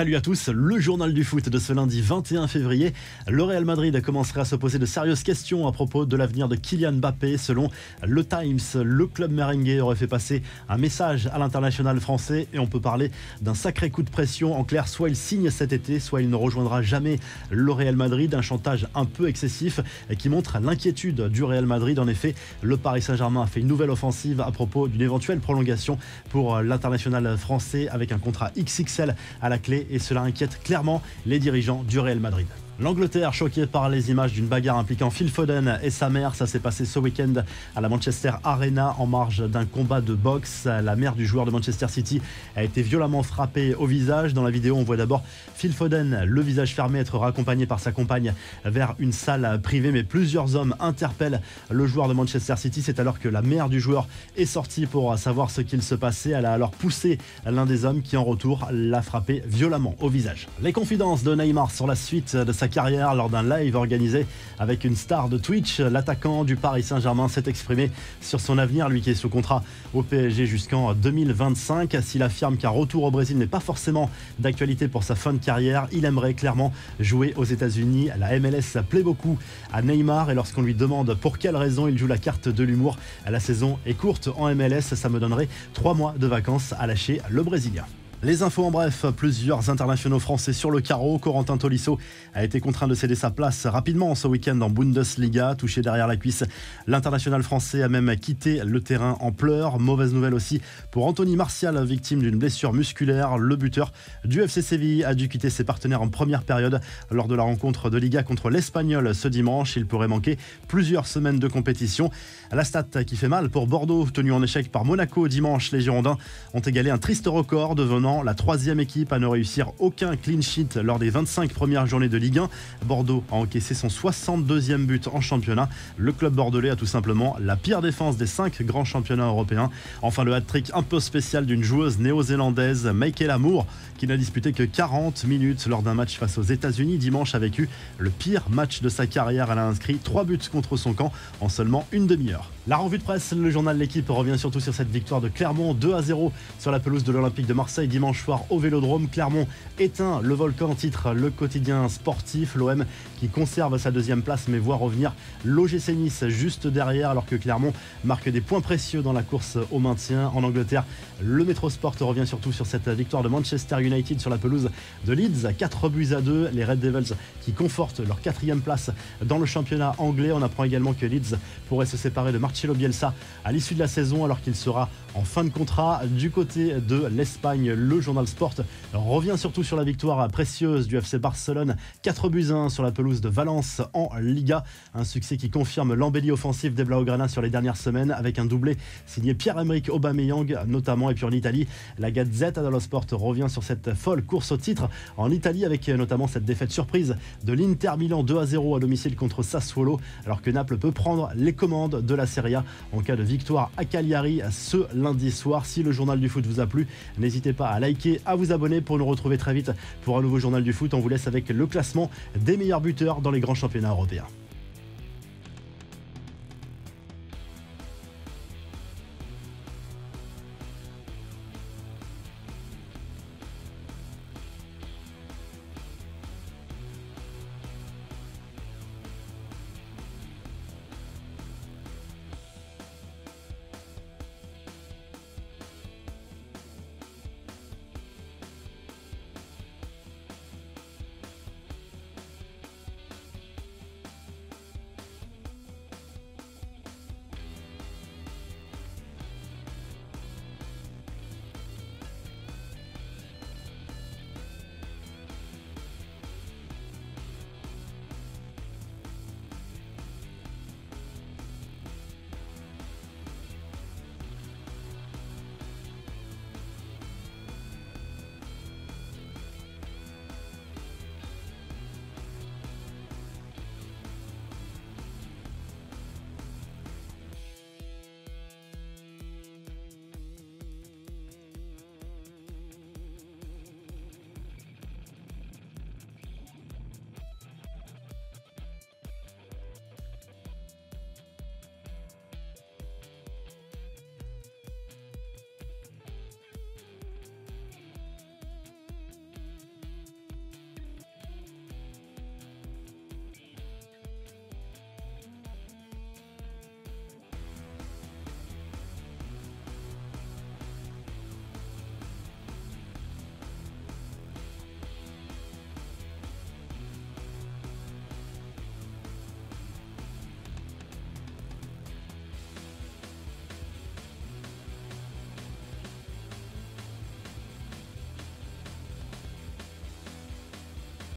Salut à tous, le journal du foot de ce lundi 21 février. Le Real Madrid commencerait à se poser de sérieuses questions à propos de l'avenir de Kylian Mbappé. Selon le Times, le club merengue aurait fait passer un message à l'international français et on peut parler d'un sacré coup de pression. En clair, soit il signe cet été, soit il ne rejoindra jamais le Real Madrid. Un chantage un peu excessif qui montre l'inquiétude du Real Madrid. En effet, le Paris Saint-Germain a fait une nouvelle offensive à propos d'une éventuelle prolongation pour l'international français avec un contrat XXL à la clé. Et cela inquiète clairement les dirigeants du Real Madrid. L'Angleterre choquée par les images d'une bagarre impliquant Phil Foden et sa mère. Ça s'est passé ce week-end à la Manchester Arena en marge d'un combat de boxe. La mère du joueur de Manchester City a été violemment frappée au visage. Dans la vidéo, on voit d'abord Phil Foden, le visage fermé, être raccompagné par sa compagne vers une salle privée. Mais plusieurs hommes interpellent le joueur de Manchester City. C'est alors que la mère du joueur est sortie pour savoir ce qu'il se passait. Elle a alors poussé l'un des hommes qui en retour l'a frappé violemment au visage. Les confidences de Neymar sur la suite de sa carrière lors d'un live organisé avec une star de Twitch. L'attaquant du Paris Saint-Germain s'est exprimé sur son avenir, lui qui est sous contrat au PSG jusqu'en 2025. S'il affirme qu'un retour au Brésil n'est pas forcément d'actualité pour sa fin de carrière, il aimerait clairement jouer aux États-Unis. La MLS plaît beaucoup à Neymar et lorsqu'on lui demande pour quelle raison il joue la carte de l'humour, la saison est courte en MLS, ça me donnerait 3 mois de vacances à lâcher le Brésilien. Les infos en bref, plusieurs internationaux français sur le carreau. Corentin Tolisso a été contraint de céder sa place rapidement ce week-end en Bundesliga. Touché derrière la cuisse, l'international français a même quitté le terrain en pleurs. Mauvaise nouvelle aussi pour Anthony Martial, victime d'une blessure musculaire. Le buteur du FC Séville a dû quitter ses partenaires en première période lors de la rencontre de Liga contre l'Espagnol ce dimanche. Il pourrait manquer plusieurs semaines de compétition. La stat qui fait mal pour Bordeaux, tenu en échec par Monaco dimanche. Les Girondins ont égalé un triste record, devenant la 3e équipe à ne réussir aucun clean sheet lors des 25 premières journées de Ligue 1. Bordeaux a encaissé son 62e but en championnat. Le club bordelais a tout simplement la pire défense des 5 grands championnats européens. Enfin, le hat-trick un peu spécial d'une joueuse néo-zélandaise, Michaela Moore, qui n'a disputé que 40 minutes lors d'un match face aux États-Unis dimanche, a vécu le pire match de sa carrière. Elle a inscrit 3 buts contre son camp en seulement une demi-heure. La revue de presse, le journal L'Équipe revient surtout sur cette victoire de Clermont 2-0 sur la pelouse de l'Olympique de Marseille dimanche soir au Vélodrome. Clermont éteint le volcan, titre le quotidien sportif. L'OM qui conserve sa 2e place mais voit revenir l'OGC Nice juste derrière alors que Clermont marque des points précieux dans la course au maintien. En Angleterre, le Metro Sport revient surtout sur cette victoire de Manchester United sur la pelouse de Leeds, 4-2. Les Red Devils qui confortent leur 4e place dans le championnat anglais. On apprend également que Leeds pourrait se séparer de Marcelo Bielsa à l'issue de la saison alors qu'il sera en fin de contrat. Du côté de l'Espagne, le journal Sport revient surtout sur la victoire précieuse du FC Barcelone, 4-1 sur la pelouse de Valence en Liga. Un succès qui confirme l'embellie offensive des Blaugrana sur les dernières semaines avec un doublé signé Pierre-Emerick Aubameyang notamment. Et puis en Italie, la Gazzetta dello Sport revient sur cette folle course au titre en Italie avec notamment cette défaite surprise de l'Inter Milan 2-0 à domicile contre Sassuolo alors que Naples peut prendre les commandes de la Serie A en cas de victoire à Cagliari ce lundi soir. Si le journal du foot vous a plu, n'hésitez pas à liker, à vous abonner pour nous retrouver très vite pour un nouveau journal du foot. On vous laisse avec le classement des meilleurs buteurs dans les grands championnats européens.